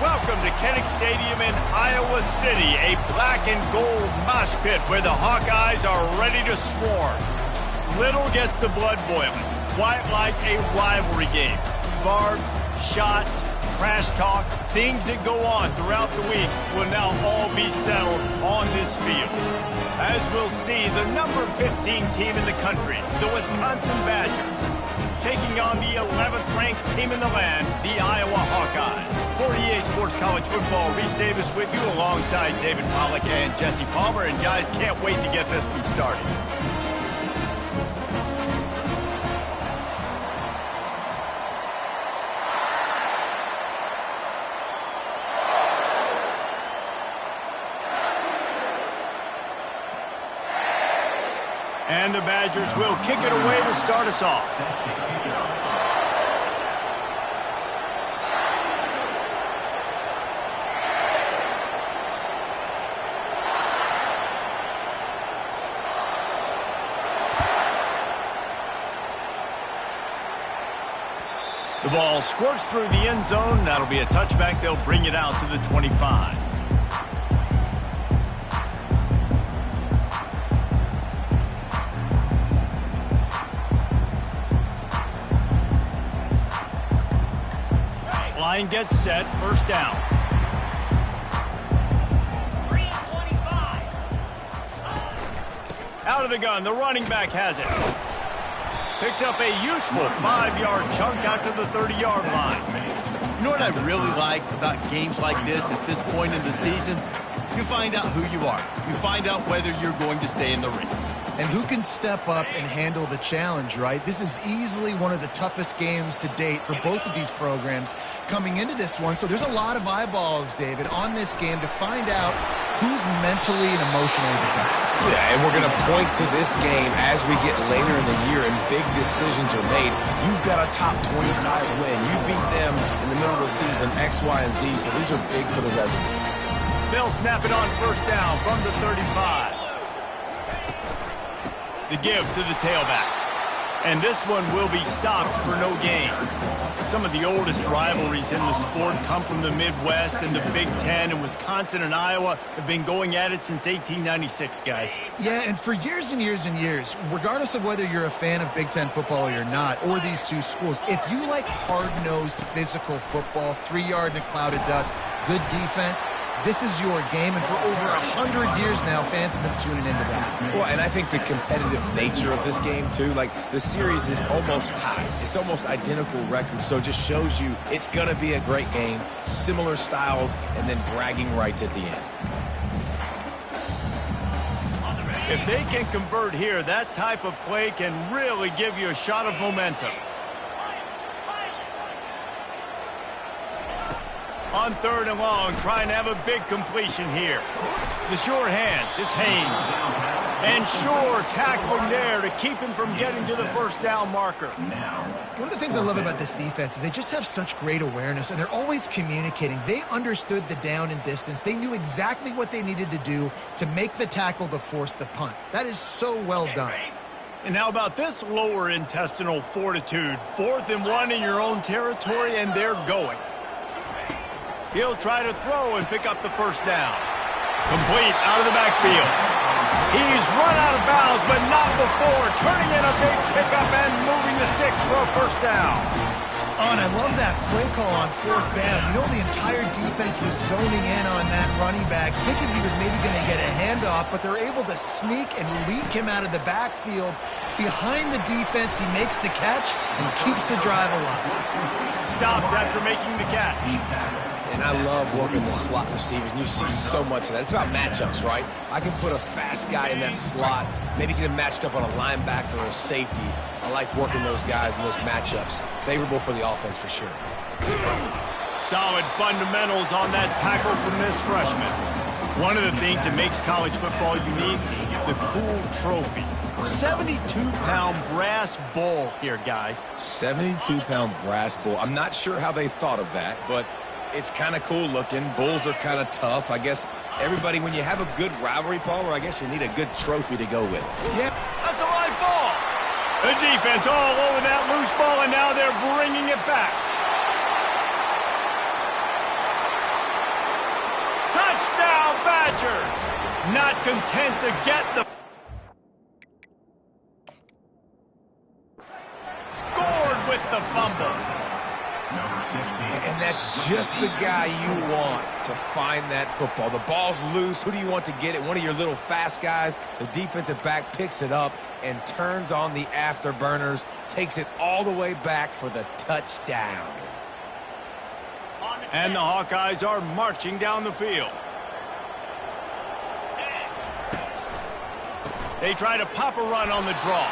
Welcome to Kinnick Stadium in Iowa City, a black and gold mosh pit where the Hawkeyes are ready to swarm. Little gets the blood boiling, quite like a rivalry game. Barbs, shots, trash talk, things that go on throughout the week will now all be settled on this field. As we'll see, the number 15 team in the country, the Wisconsin Badgers, taking on the 11th ranked team in the land, the Iowa Hawkeyes. 48 Sports College Football, Reese Davis with you alongside David Pollack and Jesse Palmer. And guys, can't wait to get this one started. And the Badgers will kick it away to start us off. The ball squirts through the end zone. That'll be a touchback. They'll bring it out to the 25. Line gets set. First down. Pre25. Out of the gun. The running back has it. Picks up a useful 5-yard chunk out to the 30-yard line. You know what I really like about games like this at this point in the season? You find out who you are. You find out whether you're going to stay in the race. And who can step up and handle the challenge, right? This is easily one of the toughest games to date for both of these programs coming into this one. So there's a lot of eyeballs, David, on this game to find out who's mentally and emotionally the toughest. Yeah, and we're going to point to this game as we get later in the year and big decisions are made. You've got a top 25 win. You beat them in the middle of the season, X, Y, and Z, so these are big for the resume. They'll snap it on first down from the 35. The give to the tailback. And this one will be stopped for no gain. Some of the oldest rivalries in the sport come from the Midwest, and the Big Ten, and Wisconsin and Iowa have been going at it since 1896, guys. Yeah, and for years and years and years, regardless of whether you're a fan of Big Ten football or you're not, or these two schools, if you like hard-nosed physical football, 3-yard in a cloud of dust, good defense, this is your game, and for over 100 years now, fans have been tuning into that. Well, and I think the competitive nature of this game, too, like the series is almost tied. It's almost identical records, so it just shows you it's going to be a great game, similar styles, and then bragging rights at the end. If they can convert here, that type of play can really give you a shot of momentum. On third and long, trying to have a big completion here. The sure hands, it's Haynes. And sure tackling there to keep him from getting to the first down marker. One of the things I love about this defense is they just have such great awareness, and they're always communicating. They understood the down and distance. They knew exactly what they needed to do to make the tackle to force the punt. That is so well done. And how about this lower intestinal fortitude? 4th and 1 in your own territory, and they're going. He'll try to throw and pick up the first down. Complete out of the backfield. He's run out of bounds, but not before turning in a big pickup and moving the sticks for a first down. Oh, and I love that play call on 4th down. You know, the entire defense was zoning in on that running back, thinking he was maybe going to get a handoff, but they're able to sneak and leak him out of the backfield. Behind the defense, he makes the catch and keeps the drive alive. Stopped after making the catch. And I love working the slot receivers, and you see so much of that. It's about matchups, right? I can put a fast guy in that slot, maybe get him matched up on a linebacker or a safety. I like working those guys in those matchups. Favorable for the offense for sure. Solid fundamentals on that tackle from this freshman. One of the things that makes college football unique, the cool trophy. 72-pound brass bull here, guys. 72-pound brass bull. I'm not sure how they thought of that, but it's kind of cool looking. Bulls are kind of tough. I guess everybody, when you have a good rivalry, Paul, I guess you need a good trophy to go with it. Yep, that's a live ball. The defense all over that loose ball, and now they're bringing it back. Touchdown, Badgers! Not content to get the... Scored with the fumble. And that's just the guy you want to find that football. The ball's loose. Who do you want to get it? One of your little fast guys. The defensive back picks it up and turns on the afterburners, takes it all the way back for the touchdown. And the Hawkeyes are marching down the field. They try to pop a run on the draw.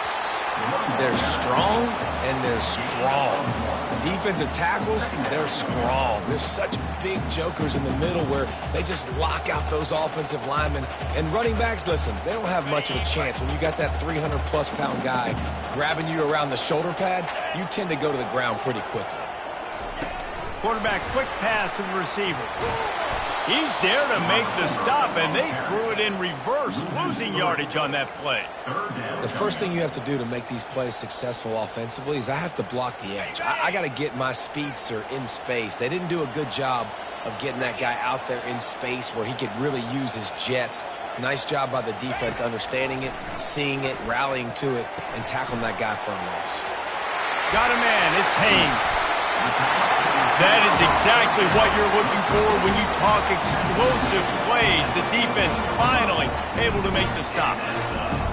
They're strong, and they're strong. Defensive tackles, they're strong. There's such big jokers in the middle where they just lock out those offensive linemen. And running backs, listen, they don't have much of a chance. When you got that 300-plus pound guy grabbing you around the shoulder pad, you tend to go to the ground pretty quickly. Quarterback quick pass to the receiver. He's there to make the stop, and they threw it in reverse, losing yardage on that play. The first thing you have to do to make these plays successful offensively is I have to block the edge. I got to get my speedster in space. They didn't do a good job of getting that guy out there in space where he could really use his jets. Nice job by the defense understanding it, seeing it, rallying to it, and tackling that guy for a loss. Got a man. It's Haynes. That is exactly what you're looking for when you talk explosive plays. The defense finally able to make the stop.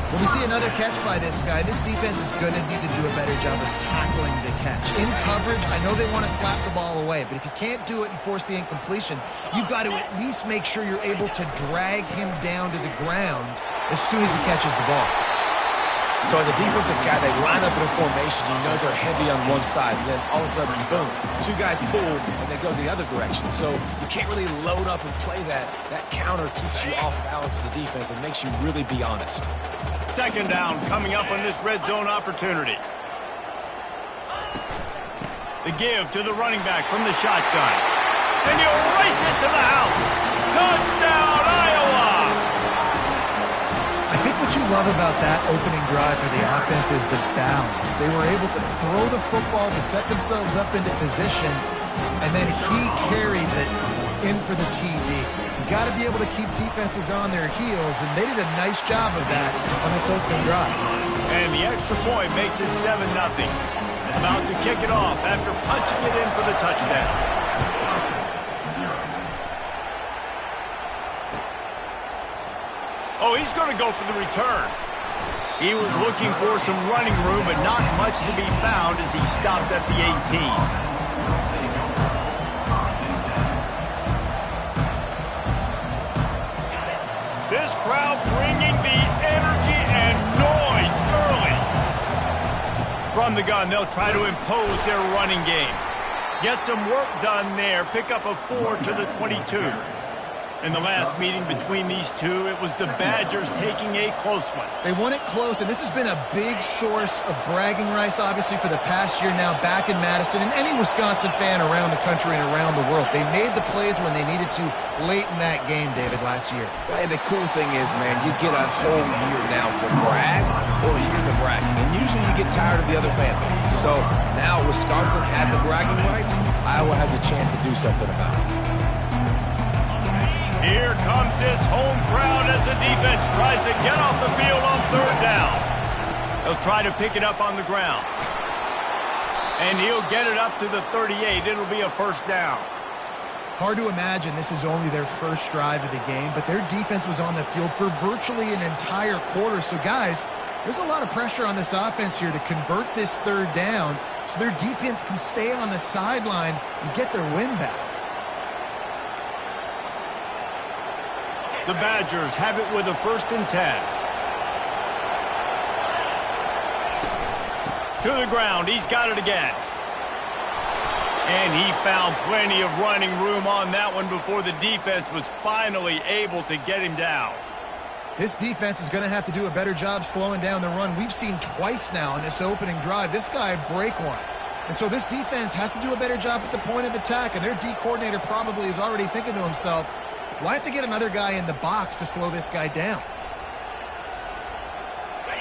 When we see another catch by this guy, this defense is going to need to do a better job of tackling the catch. In coverage, I know they want to slap the ball away, but if you can't do it and force the incompletion, you've got to at least make sure you're able to drag him down to the ground as soon as he catches the ball. So as a defensive guy, they line up in a formation. You know they're heavy on one side. And then all of a sudden, boom, two guys pull, and they go the other direction. So you can't really load up and play that. That counter keeps you off balance as a defense and makes you really be honest. Second down coming up on this red zone opportunity. The give to the running back from the shotgun. And he'll race it to the house. Touchdown, Iowa! I think what you love about that opening drive for the offense is the balance. They were able to throw the football to set themselves up into position, and then he carries it in for the TD. You got to be able to keep defenses on their heels, and they did a nice job of that on this opening drive. And the extra point makes it 7-0. About to kick it off after punching it in for the touchdown. Oh, he's going to go for the return. He was looking for some running room, but not much to be found as he stopped at the 18. This crowd bringing the energy and noise early. From the gun, they'll try to impose their running game. Get some work done there. Pick up a 4 to the 22. In the last meeting between these two, it was the Badgers taking a close one. They won it close, and this has been a big source of bragging rights, obviously, for the past year now back in Madison, and any Wisconsin fan around the country and around the world. They made the plays when they needed to late in that game, David, last year. And the cool thing is, man, you get a whole year now to brag or hear the bragging, and usually you get tired of the other fan bases. So now Wisconsin had the bragging rights. Iowa has a chance to do something about it. Here comes this home crowd as the defense tries to get off the field on third down. He'll try to pick it up on the ground. And he'll get it up to the 38. It'll be a first down. Hard to imagine this is only their first drive of the game, but their defense was on the field for virtually an entire quarter. So, guys, there's a lot of pressure on this offense here to convert this third down so their defense can stay on the sideline and get their win back. The Badgers have it with a 1st and 10. To the ground. He's got it again. And he found plenty of running room on that one before the defense was finally able to get him down. This defense is going to have to do a better job slowing down the run. We've seen twice now in this opening drive this guy break one. And so this defense has to do a better job at the point of attack, and their D coordinator probably is already thinking to himself, do I have to get another guy in the box to slow this guy down?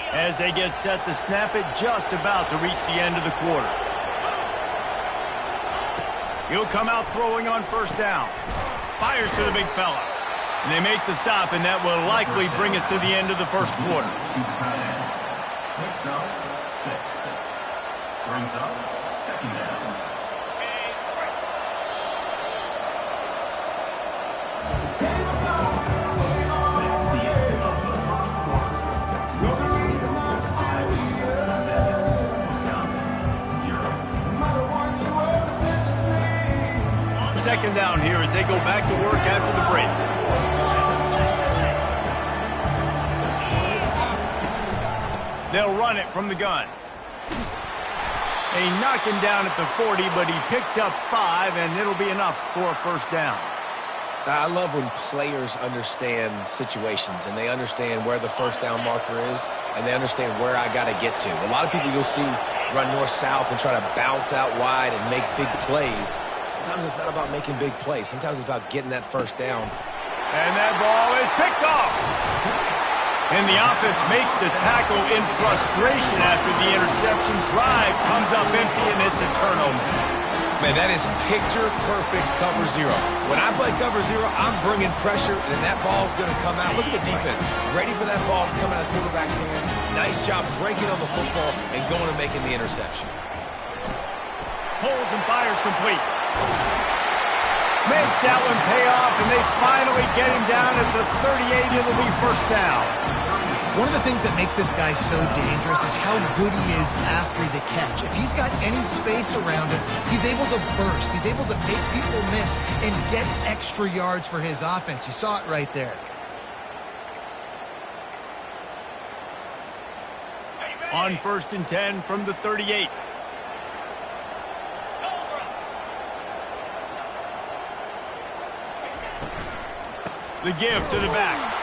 As they get set to snap it, just about to reach the end of the quarter. He'll come out throwing on first down. Fires to the big fella. They make the stop, and that will likely bring us to the end of the first quarter. Picks up 6. Brings up second down. That's the end of the first quarter. Your score, 5-7. Wisconsin, 0. Second down here as they go back to work after the break. They'll run it from the gun. They knock him down at the 40, but he picks up 5, and it'll be enough for a first down. I love when players understand situations, and they understand where the first down marker is, and they understand where I got to get to. A lot of people you'll see run north-south and try to bounce out wide and make big plays. Sometimes it's not about making big plays. Sometimes it's about getting that first down. And that ball is picked off. And the offense makes the tackle in frustration after the interception. Drive comes up empty, and it's a turnover. Man, that is picture-perfect cover 0. When I play cover 0, I'm bringing pressure, and that ball's going to come out. Look at the defense. Ready for that ball to come out of the quarterback's hand. Nice job breaking on the football and going and making the interception. Pulls and fires complete. Makes that one pay off, and they finally get him down at the 38. It'll be first down. One of the things that makes this guy so dangerous is how good he is after the catch. If he's got any space around him, he's able to burst. He's able to make people miss and get extra yards for his offense. You saw it right there. On 1st and 10 from the 38. The give to the back.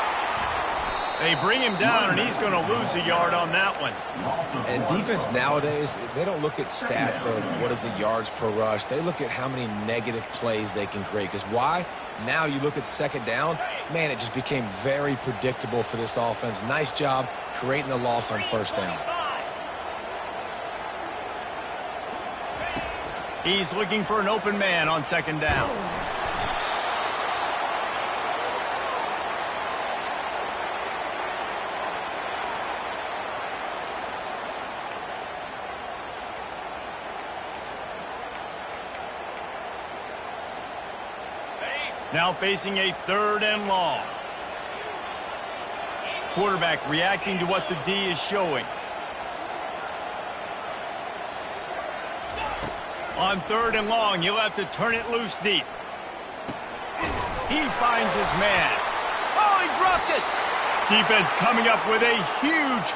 They bring him down, and he's going to lose a yard on that one. And defense nowadays, they don't look at stats of what is the yards per rush. They look at how many negative plays they can create. Because why? Now you look at second down, man, it just became very predictable for this offense. Nice job creating the loss on first down. He's looking for an open man on second down. Now facing a 3rd and long. Quarterback reacting to what the D is showing. On 3rd and long, he'll have to turn it loose deep. He finds his man. Oh, he dropped it! Defense coming up with a huge...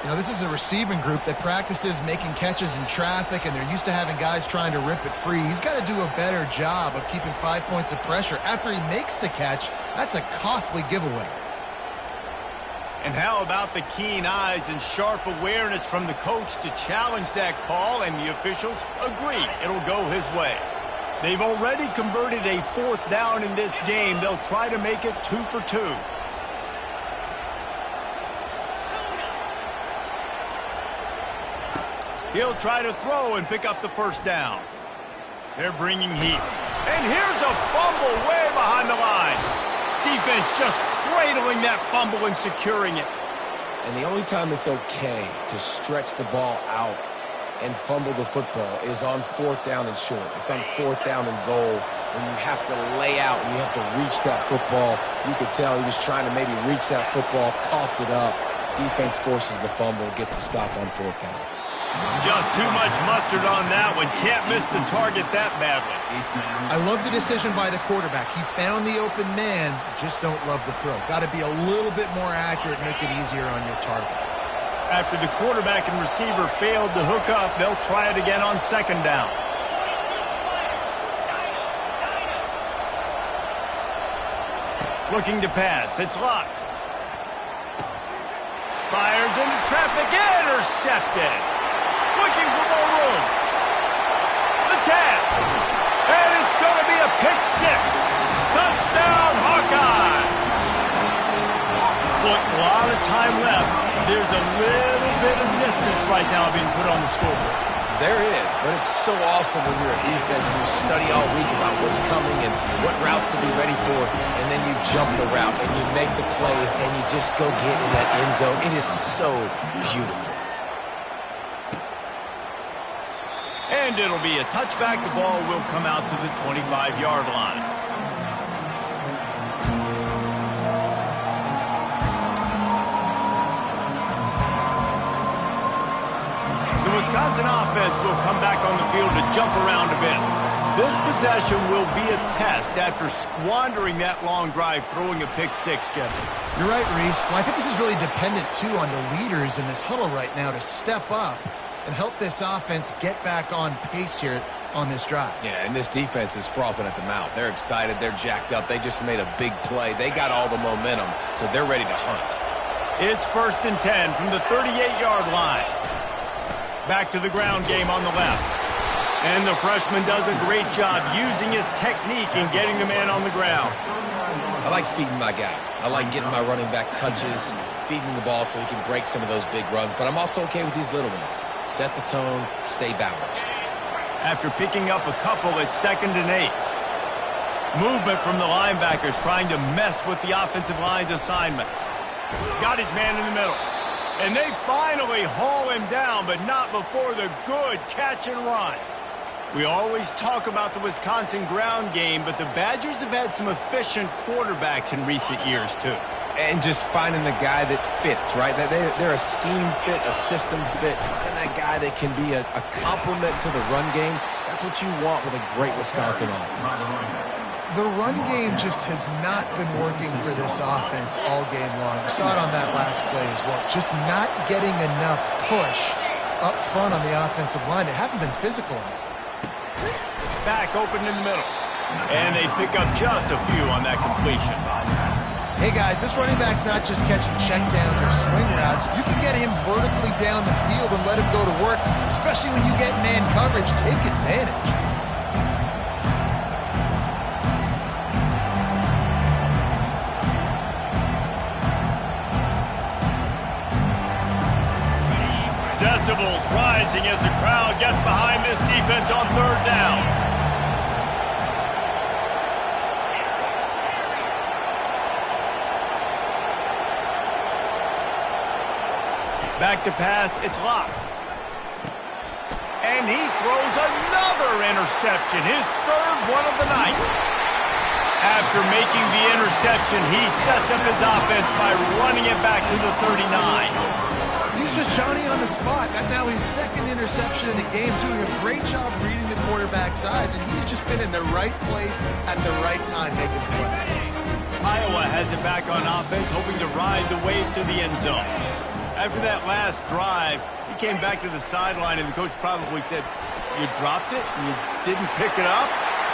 You know, this is a receiving group that practices making catches in traffic, and they're used to having guys trying to rip it free. He's got to do a better job of keeping 5 points of pressure. After he makes the catch, that's a costly giveaway. And how about the keen eyes and sharp awareness from the coach to challenge that call, and the officials agree it'll go his way. They've already converted a 4th down in this game. They'll try to make it 2 for 2. He'll try to throw and pick up the first down. They're bringing heat. And here's a fumble way behind the line. Defense just cradling that fumble and securing it. And the only time it's okay to stretch the ball out and fumble the football is on 4th down and short. It's on 4th down and goal when you have to lay out and you have to reach that football. You could tell he was trying to maybe reach that football, coughed it up. Defense forces the fumble, gets the stop on 4th down. Just too much mustard on that one. Can't miss the target that badly. I love the decision by the quarterback. He found the open man, just don't love the throw. Got to be a little bit more accurate, make it easier on your target. After the quarterback and receiver failed to hook up, they'll try it again on second down. Looking to pass. It's Luck. Fires into traffic. Intercepted. Looking for more room. The tap. And it's going to be a pick 6. Touchdown, Hawkeye. Look, a lot of time left. There's a little bit of distance right now being put on the scoreboard. There is, but it's so awesome when you're a defense and you study all week about what's coming and what routes to be ready for, and then you jump the route and you make the plays and you just go get in that end zone. It is so beautiful. And it'll be a touchback. The ball will come out to the 25-yard line. The Wisconsin offense will come back on the field to jump around a bit. This possession will be a test after squandering that long drive, throwing a pick six, Jesse. You're right, Reese. Well, I think this is really dependent, too, on the leaders in this huddle right now to step up and help this offense get back on pace here on this drive. Yeah, and this defense is frothing at the mouth. They're excited. They're jacked up. They just made a big play. They got all the momentum, so they're ready to hunt. It's 1st and 10 from the 38-yard line. Back to the ground game on the left. And the freshman does a great job using his technique and getting the man on the ground. I like feeding my guy. I like getting my running back touches, feeding the ball so he can break some of those big runs, but I'm also okay with these little ones. Set the tone, stay balanced. After picking up a couple, it's 2nd and 8. Movement from the linebackers trying to mess with the offensive line's assignments. Got his man in the middle. And they finally haul him down, but not before the good catch and run. We always talk about the Wisconsin ground game, but the Badgers have had some efficient quarterbacks in recent years, too. And just finding the guy that fits, right? They're a scheme fit, a system fit. Finding that guy that can be a complement to the run game. That's what you want with a great Wisconsin offense. The run game just has not been working for this offense all game long. You saw it on that last play as well. Just not getting enough push up front on the offensive line. They haven't been physical enough. Back open in the middle. And they pick up just a few on that completion. Hey, guys, this running back's not just catching checkdowns or swing routes. You can get him vertically down the field and let him go to work, especially when you get man coverage. Take advantage. Decibels rising as the crowd gets behind this defense on 3rd down. Back to pass, it's locked. And he throws another interception, his 3rd one of the night. After making the interception, he sets up his offense by running it back to the 39. He's just Johnny on the spot. That's now his 2nd interception in the game, doing a great job reading the quarterback's eyes, and he's just been in the right place at the right time making plays. Iowa has it back on offense, hoping to ride the wave to the end zone. After that last drive, he came back to the sideline, and the coach probably said, "You dropped it and you didn't pick it up?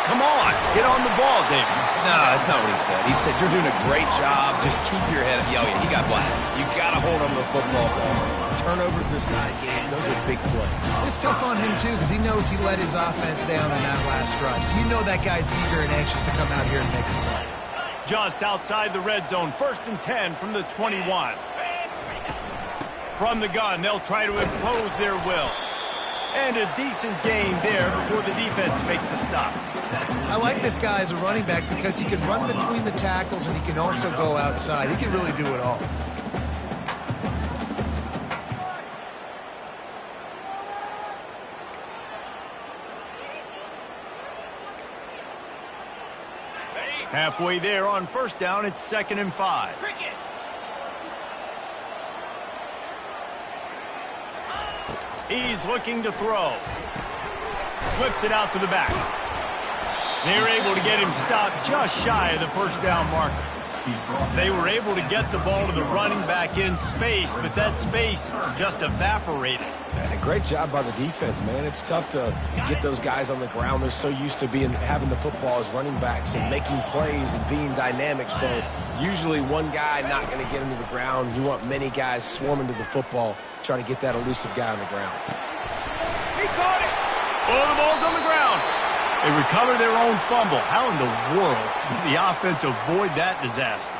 Come on, get on the ball, David." No, that's not what he said. He said, "You're doing a great job. Just keep your head up." Oh, yeah, he got blasted. You got to hold on to the football ball. Turnovers decide games. Those are big plays. It's tough on him, too, because he knows he let his offense down in that last drive. So you know that guy's eager and anxious to come out here and make a play. Just outside the red zone, 1st and 10 from the 21. From the gun, they'll try to impose their will. And a decent game there before the defense makes a stop. I like this guy as a running back because he can run between the tackles and he can also go outside. He can really do it all. Halfway there on 1st down, it's 2nd and 5. He's looking to throw. Flips it out to the back. They're able to get him stopped just shy of the 1st down marker. They were able to get the ball to the running back in space, but that space just evaporated. And a great job by the defense, man. It's tough to get those guys on the ground. They're so used to having the football as running backs and making plays and being dynamic. So usually one guy not going to get him to the ground. You want many guys swarming to the football, trying to get that elusive guy on the ground. He caught it. Oh, the ball's on the ground. They recover their own fumble. How in the world did the offense avoid that disaster?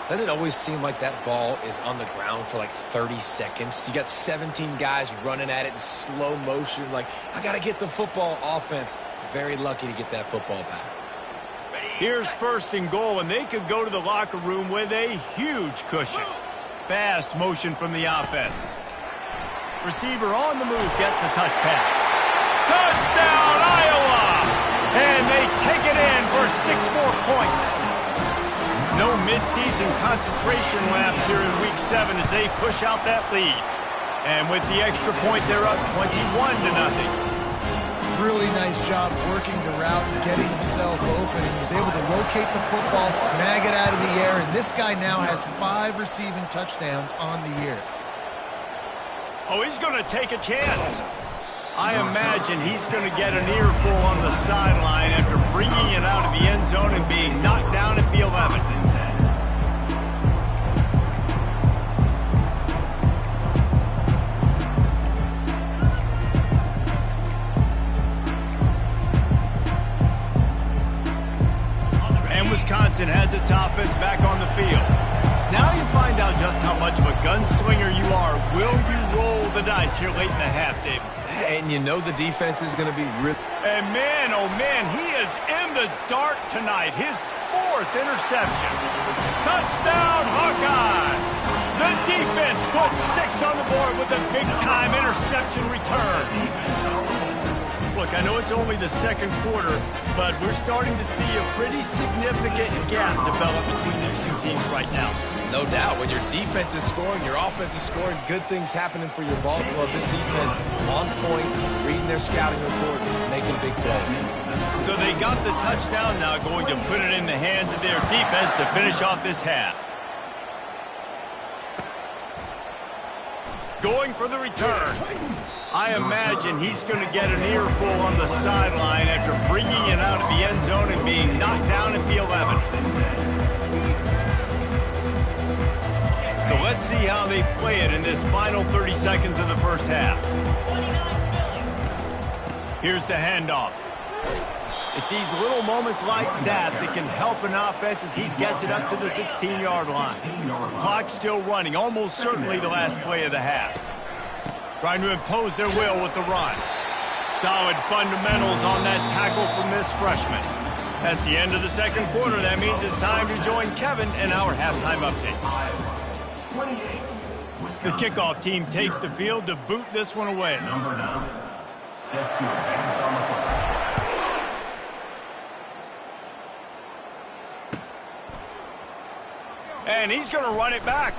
Doesn't it always seem like that ball is on the ground for like 30 seconds? You got 17 guys running at it in slow motion. Like, I got to get the football. Offense, very lucky to get that football back. Here's 1st and goal, and they could go to the locker room with a huge cushion. Fast motion from the offense. Receiver on the move gets the touch pass. Touchdown, Iowa! And they take it in for 6 more points. No midseason concentration laps here in Week 7 as they push out that lead. And with the extra point, they're up 21-0. Really nice job working the route and getting himself open. He was able to locate the football, snag it out of the air, and this guy now has 5 receiving touchdowns on the year. Oh, he's going to take a chance. I imagine he's going to get an earful on the sideline after bringing it out of the end zone and being knocked down at the 11. And Wisconsin has its offense back on the field. Now you find out just how much of a gunslinger you are. Will you roll the dice here late in the half, David? And you know the defense is going to be really... And man, oh man, he is in the dark tonight. His 4th interception. Touchdown, Hawkeye! The defense puts 6 on the board with a big-time interception return. Look, I know it's only the 2nd quarter, but we're starting to see a pretty significant gap develop between these 2 teams right now. No doubt. When your defense is scoring, your offense is scoring, good things happening for your ball club. This defense on point, reading their scouting report, making big plays. So they got the touchdown, now going to put it in the hands of their defense to finish off this half. Going for the return. I imagine he's going to get an earful on the sideline after bringing it out of the end zone and being knocked down at the 11. So let's see how they play it in this final 30 seconds of the first half. Here's the handoff. It's these little moments like that that can help an offense as he gets it up to the 16-yard line. Clock still running, almost certainly the last play of the half. Trying to impose their will with the run. Solid fundamentals on that tackle from this freshman. That's the end of the 2nd quarter. That means it's time to join Kevin in our halftime update. The kickoff team takes the field to boot this one away. Number 9, set to advance on the fly. And he's going to run it back.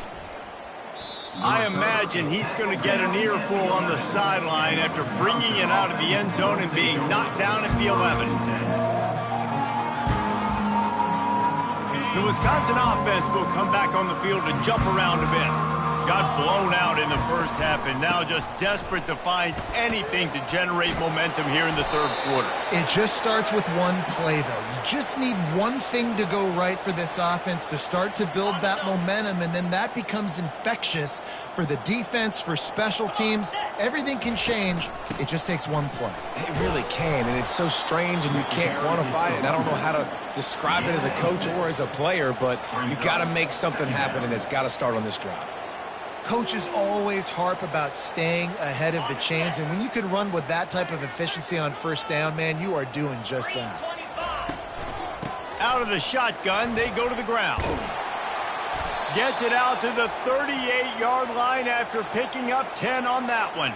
I imagine he's going to get an earful on the sideline after bringing it out of the end zone and being knocked down at the 11. The Wisconsin offense will come back on the field to jump around a bit. Got blown out in the first half and now just desperate to find anything to generate momentum here in the 3rd quarter. It just starts with one play, though. You just need one thing to go right for this offense to start to build that momentum, and then that becomes infectious for the defense, for special teams. Everything can change. It just takes one play. It really can, and it's so strange, and you can't quantify it. And I don't know how to describe it as a coach or as a player, but you got to make something happen, and it's got to start on this drive. Coaches always harp about staying ahead of the chains, and when you can run with that type of efficiency on 1st down, man, you are doing just that. Out of the shotgun, they go to the ground. Gets it out to the 38-yard line after picking up 10 on that one.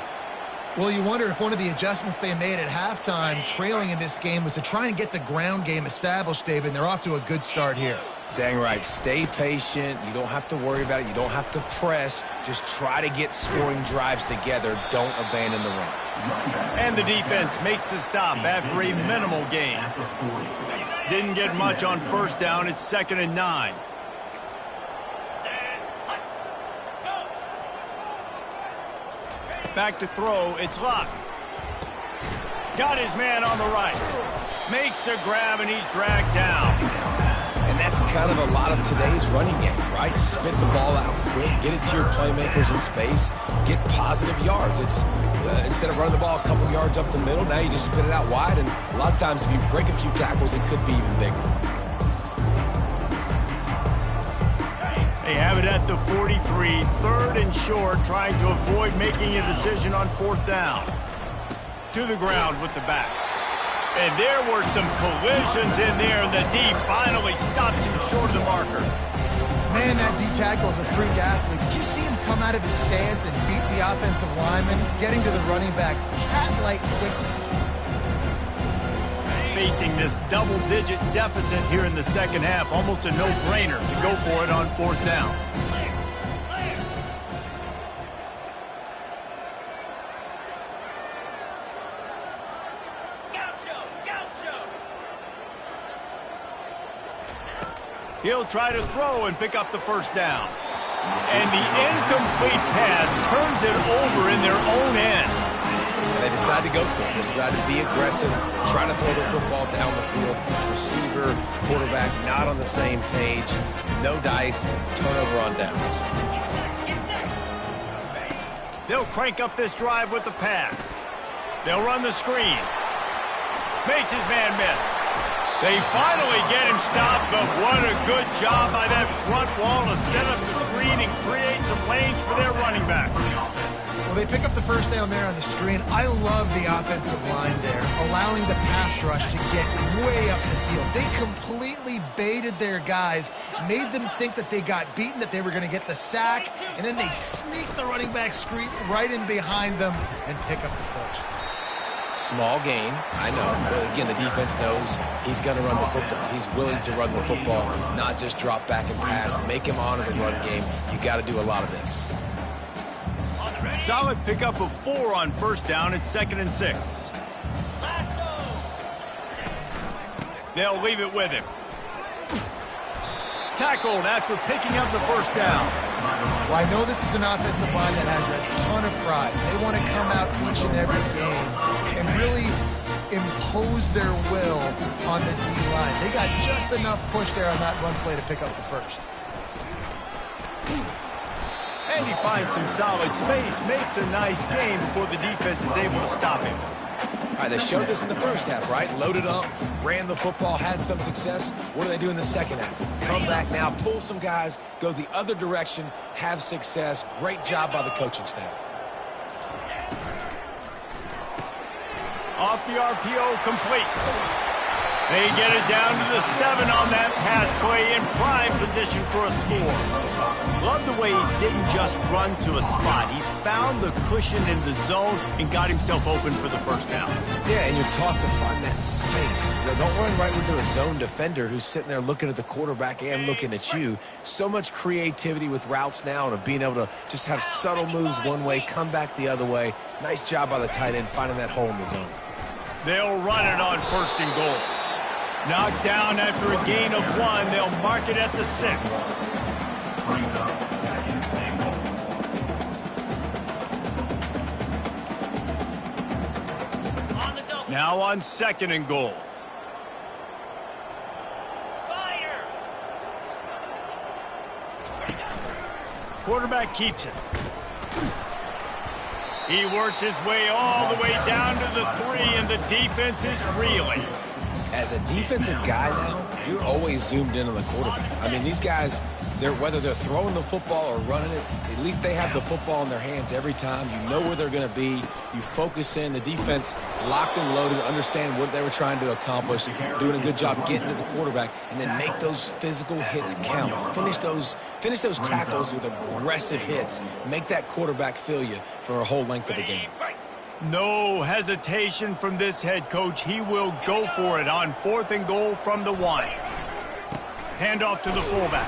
Well, you wonder if one of the adjustments they made at halftime, trailing in this game, was to try and get the ground game established, David, and they're off to a good start here. Dang right. Stay patient. You don't have to worry about it. You don't have to press. Just try to get scoring drives together. Don't abandon the run. And the defense makes the stop after a minimal gain. Didn't get much on 1st down. It's 2nd and 9. Back to throw. It's Luck. Got his man on the right. Makes a grab, and he's dragged down. And that's kind of a lot of today's running game, right? Spit the ball out quick, get it to your playmakers in space, get positive yards. It's instead of running the ball a couple yards up the middle, now you just spit it out wide, and a lot of times if you break a few tackles, it could be even bigger. They have it at the 43, third and short, trying to avoid making a decision on fourth down. To the ground with the back. And there were some collisions in there, and the D finally stops him short of the marker. Man, that D tackle is a freak athlete. Did you see him come out of his stance and beat the offensive lineman, getting to the running back, cat-like quickness? Facing this double-digit deficit here in the second half, almost a no-brainer to go for it on fourth down. He'll try to throw and pick up the first down. And the incomplete pass turns it over in their own end. And they decide to go for it. They decide to be aggressive, try to throw the football down the field. Receiver, quarterback, not on the same page. No dice, turnover on downs. They'll crank up this drive with the pass. They'll run the screen. Makes his man miss. They finally get him stopped, but what a good job by that front wall to set up the screen and create some lanes for their running back. Well, they pick up the first down there on the screen. I love the offensive line there, allowing the pass rush to get way up the field. They completely baited their guys, made them think that they got beaten, that they were going to get the sack, and then they sneak the running back screen right in behind them and pick up the first. Small gain, I know. But again, the defense knows he's going to run the football. He's willing to run the football, not just drop back and pass. Make him honor the run game. You got to do a lot of this. Solid pickup of 4 on first down. It's 2nd and 6. They'll leave it with him. Tackled after picking up the first down. Well, I know this is an offensive line that has a ton of pride. They want to come out each and every game and really impose their will on the D-line. They got just enough push there on that run play to pick up the first. And he finds some solid space, makes a nice game before the defense is able to stop him. All right, they showed this in the first half, right? Loaded up, ran the football, had some success. What do they do in the second half? Come back now, pull some guys, go the other direction, have success. Great job by the coaching staff. Off the RPO, complete. They get it down to the 7 on that pass play in prime position for a score. Love the way he didn't just run to a spot. He found the cushion in the zone and got himself open for the first down. Yeah, and you're taught to find that space. Don't run right into a zone defender who's sitting there looking at the quarterback and looking at you. So much creativity with routes now and of being able to just have subtle moves one way, come back the other way. Nice job by the tight end finding that hole in the zone. They'll run it on 1st and goal. Knocked down after a gain of 1. They'll mark it at the 6. Now on 2nd and goal. Quarterback keeps it. He works his way all the way down to the 3, and the defense is reeling. As a defensive guy now, you're always zoomed in on the quarterback. I mean, these guys, whether they're throwing the football or running it, at least they have the football in their hands every time. You know where they're going to be. You focus in. The defense locked and loaded, understand what they were trying to accomplish, doing a good job getting to the quarterback, and then make those physical hits count. Finish those tackles with aggressive hits. Make that quarterback feel you for a whole length of a game. No hesitation from this head coach. He will go for it on 4th and goal from the 1. Handoff to the fullback.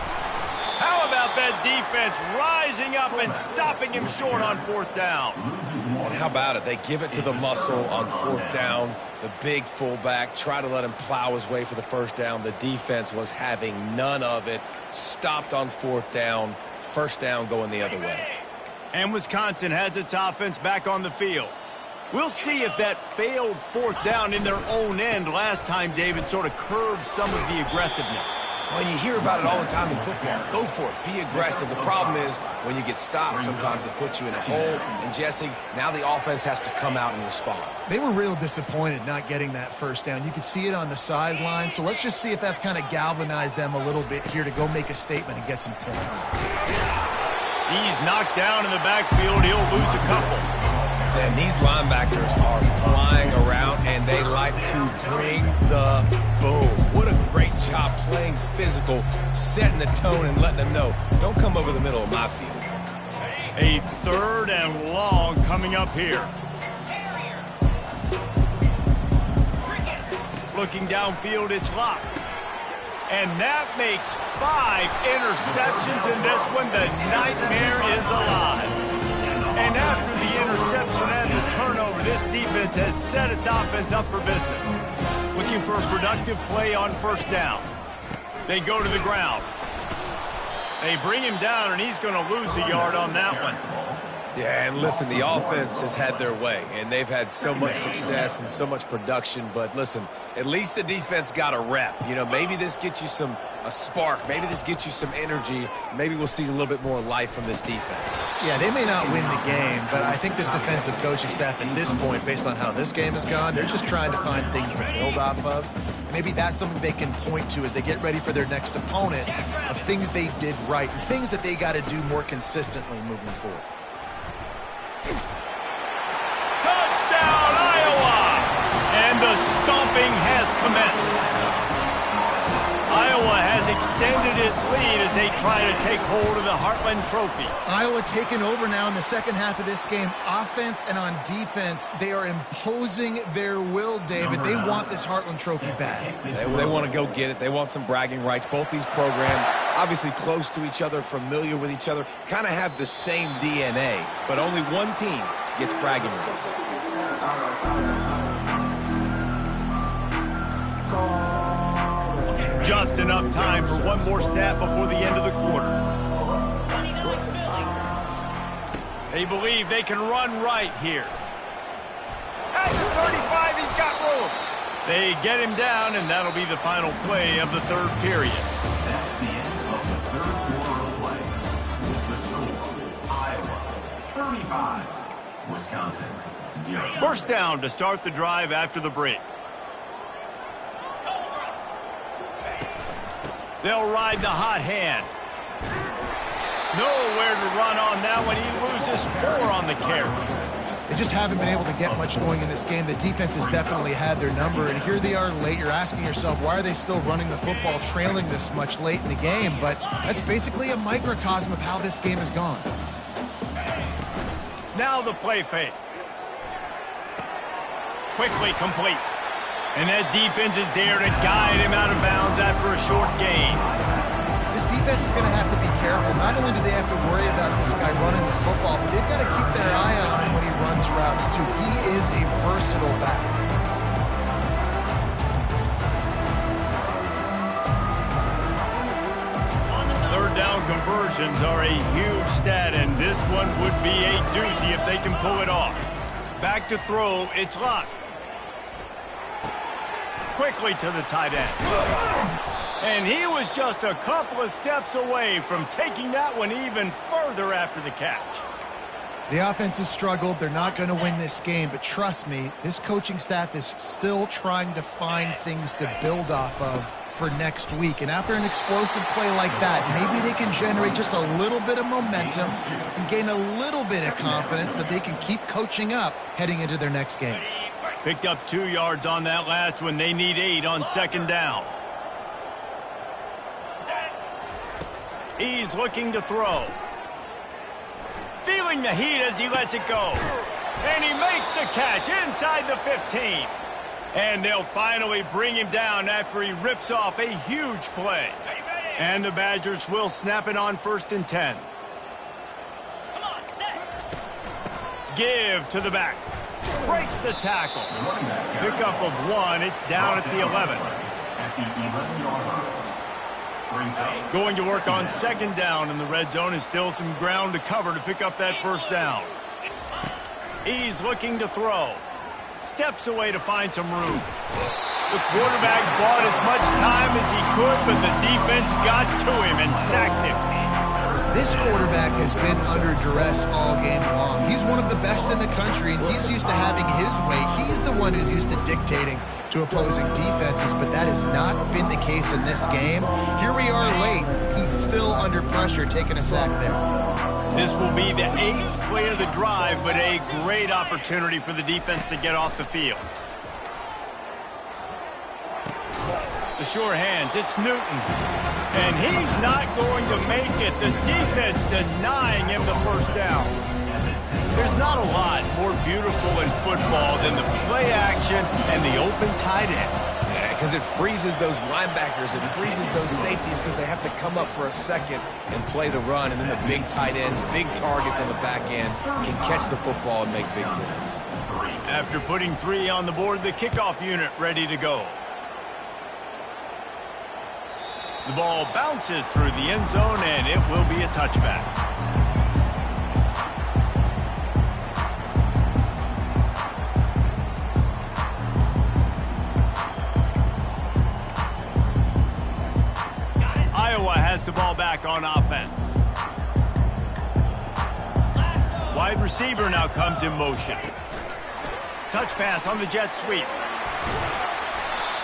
How about that defense rising up and stopping him short on 4th down? And how about it? They give it to the muscle on 4th down. The big fullback, try to let him plow his way for the first down. The defense was having none of it. Stopped on 4th down. First down going the other way. And Wisconsin has its offense back on the field. We'll see if that failed 4th down in their own end last time, David, sort of curbed some of the aggressiveness. Well, you hear about it all the time in football. Go for it. Be aggressive. The problem is when you get stopped, sometimes it puts you in a hole. And, Jesse, now the offense has to come out and respond. They were real disappointed not getting that first down. You could see it on the sideline. So let's just see if that's kind of galvanized them a little bit here to go make a statement and get some points. He's knocked down in the backfield. He'll lose a couple. And these linebackers are flying around, and they like to bring the boom. What a great job playing physical, setting the tone, and letting them know, don't come over the middle of my field. A 3rd and long coming up here. Looking downfield, it's locked. And that makes 5 interceptions in this one. The nightmare is alive. And after the interception and the turnover, this defense has set its offense up for business. Looking for a productive play on first down. They go to the ground. They bring him down, and he's going to lose a yard on that one. Yeah, and listen, the offense has had their way, and they've had so much success and so much production. But listen, at least the defense got a rep. You know, maybe this gets you a spark. Maybe this gets you some energy. Maybe we'll see a little bit more life from this defense. Yeah, they may not win the game, but I think this defensive coaching staff at this point, based on how this game has gone, they're just trying to find things to build off of. Maybe that's something they can point to as they get ready for their next opponent of things they did right and things that they got to do more consistently moving forward. Touchdown, Iowa! And the stomping has commenced. Iowa has extended its lead as they try to take hold of the Heartland Trophy. Iowa taking over now in the second half of this game. Offense and on defense, they are imposing their will, David. They want this Heartland Trophy back. They want to go get it. They want some bragging rights. Both these programs, obviously close to each other, familiar with each other, kind of have the same DNA, but only one team gets bragging rights. Just enough time for one more snap before the end of the quarter. They believe they can run right here. At the 35, he's got room. They get him down, and that'll be the final play of the 3rd period. That's the end of the 3rd quarter of play. The score, Iowa 35, Wisconsin 0. First down to start the drive after the break. They'll ride the hot hand. Nowhere to run on that one. He loses 4 on the carry. They just haven't been able to get much going in this game. The defense has definitely had their number, and here they are late. You're asking yourself, why are they still running the football, trailing this much late in the game? But that's basically a microcosm of how this game has gone. Now the play fake. Quickly complete. And that defense is there to guide him out of bounds after a short gain. This defense is going to have to be careful. Not only do they have to worry about this guy running the football, but they've got to keep their eye on him when he runs routes, too. He is a versatile back. Third down conversions are a huge stat, and this one would be a doozy if they can pull it off. Back to throw, it's locked. Quickly to the tight end. And he was just a couple of steps away from taking that one even further after the catch. The offense has struggled. They're not going to win this game, but trust me, this coaching staff is still trying to find things to build off of for next week. And after an explosive play like that, maybe they can generate just a little bit of momentum and gain a little bit of confidence that they can keep coaching up heading into their next game. Picked up 2 yards on that last one. They need 8 on second down. He's looking to throw. Feeling the heat as he lets it go. And he makes the catch inside the 15. And they'll finally bring him down after he rips off a huge play. And the Badgers will snap it on 1st and 10. Give to the back. Breaks the tackle. Pickup of 1. It's down at the 11. At the 11-yard line. Going to work on second down in the red zone. Is still some ground to cover to pick up that first down. He's looking to throw. Steps away to find some room. The quarterback bought as much time as he could, but the defense got to him and sacked him. This quarterback has been under duress all game long. He's one of the best in the country, and he's used to having his way. He's the one who's used to dictating to opposing defenses, but that has not been the case in this game. Here we are late. He's still under pressure, taking a sack there. This will be the 8th play of the drive, but a great opportunity for the defense to get off the field. The sure hands, it's Newton. And he's not going to make it. The defense denying him the first down. There's not a lot more beautiful in football than the play action and the open tight end. Because it freezes those linebackers. It freezes those safeties because they have to come up for a second and play the run. And then the big tight ends, big targets on the back end can catch the football and make big plays. After putting 3 on the board, the kickoff unit ready to go. The ball bounces through the end zone, and it will be a touchback. Iowa has the ball back on offense. Wide receiver now comes in motion. Touch pass on the jet sweep.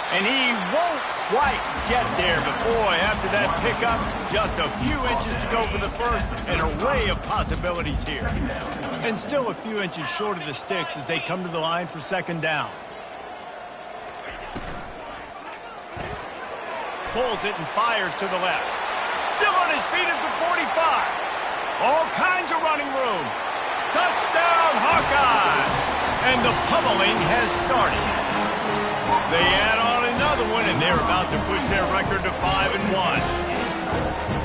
And he won't quite get there, but boy, after that pickup, just a few inches to go for the first, an array of possibilities here. And still a few inches short of the sticks as they come to the line for second down. Pulls it and fires to the left. Still on his feet at the 45. All kinds of running room. Touchdown, Hawkeye! And the pummeling has started. They add on another one, and they're about to push their record to 5-1.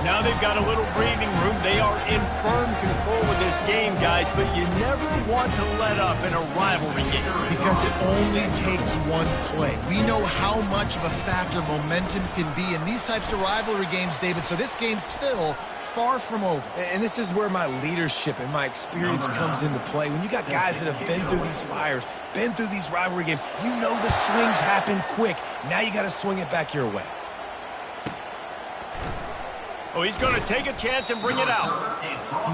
Now they've got a little breathing room. They are in firm control of this game, guys, but you never want to let up in a rivalry game. Because it only takes one play. We know how much of a factor momentum can be in these types of rivalry games, David, so this game's still far from over. And this is where my leadership and my experience comes into play. When you got guys that have been through these fires, been through these rivalry games, you know the swings happen quick. Now you got to swing it back your way. Oh, he's going to take a chance and bring it out.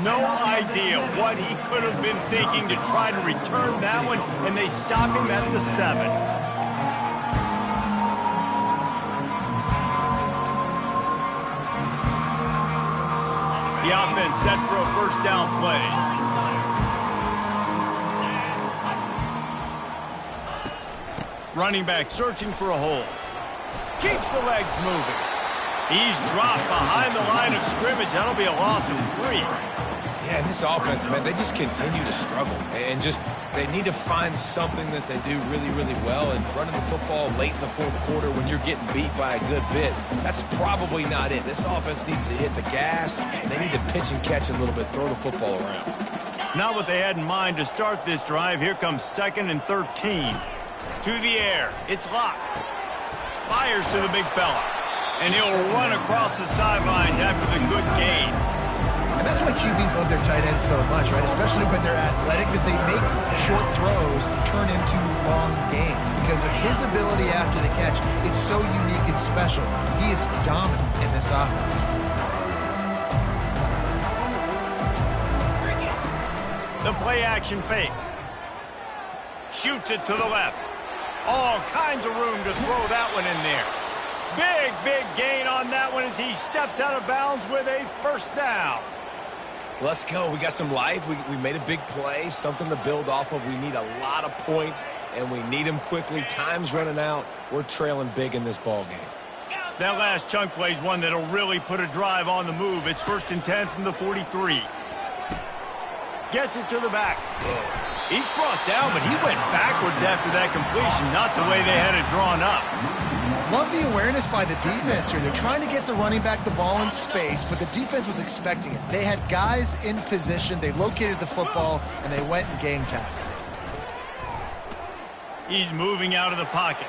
No idea what he could have been thinking to try to return that one, and they stop him at the 7. The offense set for a first down play. Running back searching for a hole. Keeps the legs moving. He's dropped behind the line of scrimmage. That'll be a loss of 3. Yeah, and this offense, man, they just continue to struggle. And they need to find something that they do really, really well. And running the football late in the fourth quarter when you're getting beat by a good bit, that's probably not it. This offense needs to hit the gas, and they need to pitch and catch a little bit, throw the football around. Not what they had in mind to start this drive. Here comes 2nd and 13. To the air. It's locked. Fires to the big fella. And he'll run across the sidelines after the good gain. And that's why QBs love their tight ends so much, right? Especially when they're athletic, because they make short throws turn into long gains. Because of his ability after the catch, it's so unique and special. He is dominant in this offense. The play action fake. Shoots it to the left. All kinds of room to throw that one in there. Big, big gain on that one as he steps out of bounds with a first down. Let's go. We got some life. We made a big play, something to build off of. We need a lot of points, and we need them quickly. Time's running out. We're trailing big in this ball game. That last chunk play is one that'll really put a drive on the move. It's 1st and 10 from the 43. Gets it to the back. He's brought down, but he went backwards after that completion, not the way they had it drawn up. Love the awareness by the defense here. They're trying to get the running back the ball in space, but the defense was expecting it. They had guys in position. They located the football, and they went and game tackled. He's moving out of the pocket.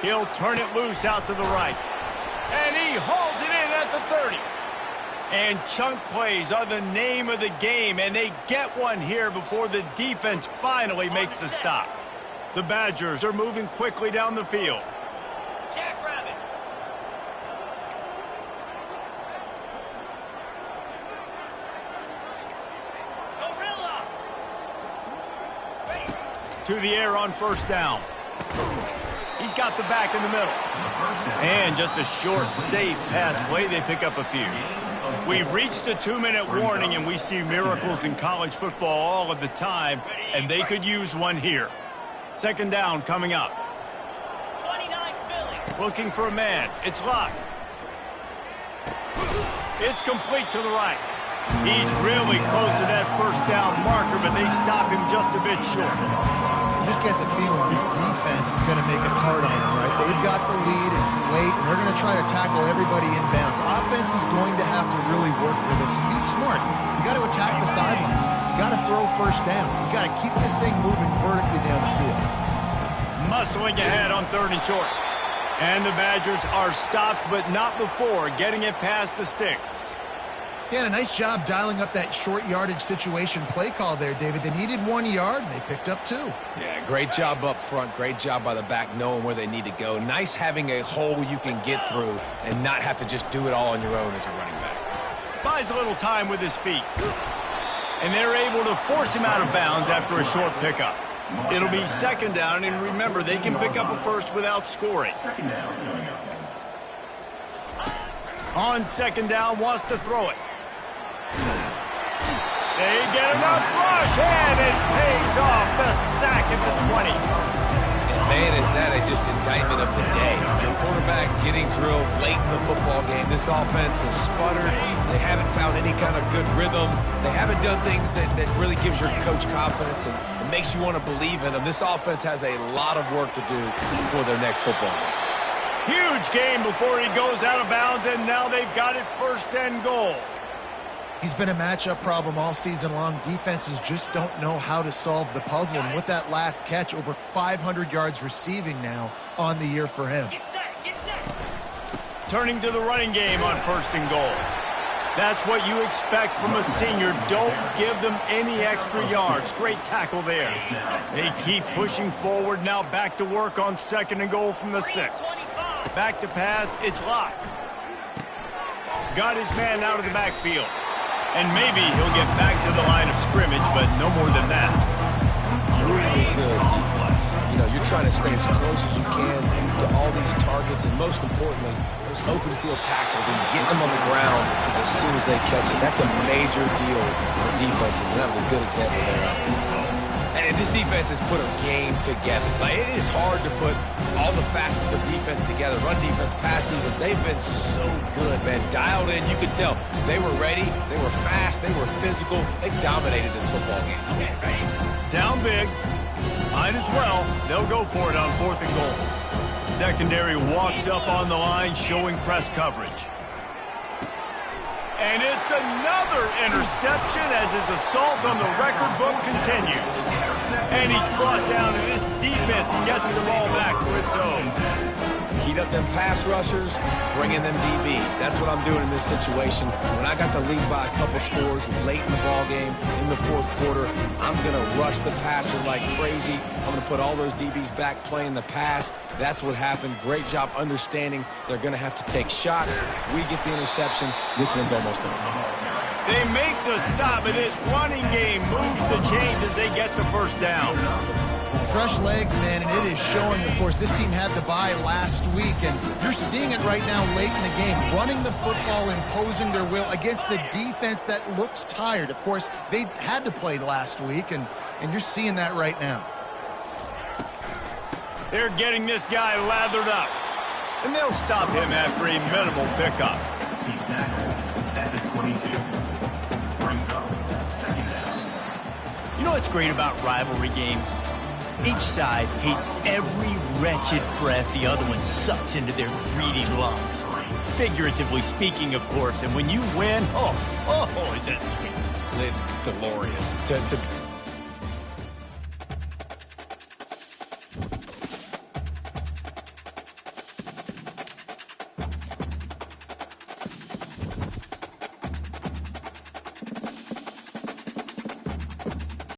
He'll turn it loose out to the right. And he hauls it in at the 30. And chunk plays are the name of the game, and they get one here before the defense finally makes the stop. The Badgers are moving quickly down the field. to the air on first down. He's got the back in the middle. And just a short, safe pass play. They pick up a few. We've reached the 2-minute warning, and we see miracles in college football all of the time, and they could use one here. Second down coming up. Looking for a man. It's locked. It's complete to the right. He's really close to that first down marker, but they stop him just a bit short. You just get the feeling this defense is going to make it hard on them, right? They've got the lead, it's late, and they're going to try to tackle everybody inbounds. Offense is going to have to really work for this. Be smart. You got to attack the sidelines. You got to throw first downs. You got to keep this thing moving vertically down the field. Muscling ahead on 3rd and short. And the Badgers are stopped, but not before getting it past the sticks. Yeah, a nice job dialing up that short yardage situation play call there, David. They needed 1 yard, and they picked up 2. Yeah, great job up front. Great job by the back knowing where they need to go. Nice having a hole you can get through and not have to just do it all on your own as a running back. Buys a little time with his feet. And they're able to force him out of bounds after a short pickup. It'll be second down, and remember, they can pick up a first without scoring. On second down, wants to throw it. They get enough rush, and it pays off the sack at the 20. And man, is that just indictment of the day. Your quarterback getting drilled late in the football game. This offense has sputtered. They haven't found any kind of good rhythm. They haven't done things that really gives your coach confidence and makes you want to believe in them. This offense has a lot of work to do for their next football game. Huge game before he goes out of bounds, and now they've got it 1st and goal. He's been a matchup problem all season long. Defenses just don't know how to solve the puzzle. And with that last catch, over 500 yards receiving now on the year for him. Turning to the running game on 1st and goal. That's what you expect from a senior. Don't give them any extra yards. Great tackle there. They keep pushing forward. Now back to work on 2nd and goal from the 6. Back to pass. It's locked. Got his man out of the backfield. And maybe he'll get back to the line of scrimmage, but no more than that. Really good defense. You know, you're trying to stay as close as you can to all these targets, and most importantly, those open field tackles and getting them on the ground as soon as they catch it. That's a major deal for defenses, and that was a good example there. And this defense has put a game together. Like, it is hard to put all the facets of defense together. Run defense, pass defense. They've been so good, man. Dialed in. You could tell they were ready. They were fast. They were physical. They dominated this football game. Down big. Might as well. They'll go for it on 4th and goal. Secondary walks up on the line, showing press coverage. And it's another interception as his assault on the record book continues. And he's brought down, and this defense gets the ball back to its own. Heat up them pass rushers, bring in them DBs. That's what I'm doing in this situation. When I got the lead by a couple scores late in the ball game, in the 4th quarter, I'm going to rush the passer like crazy. I'm going to put all those DBs back playing the pass. That's what happened. Great job understanding they're going to have to take shots. We get the interception. This one's almost over. They make the stop, and this running game moves the chains as they get the first down. Fresh legs, man, and it is showing, of course, this team had the bye last week, and you're seeing it right now late in the game, running the football, imposing their will against the defense that looks tired. Of course, they had to play last week, and you're seeing that right now. They're getting this guy lathered up, and they'll stop him after a minimal pickup. He's tackled at the 22. Brings up 2nd down. You know what's great about rivalry games? Each side hates every wretched breath the other one sucks into their greedy lungs. Figuratively speaking, of course, and when you win, oh, is that sweet. It's glorious. To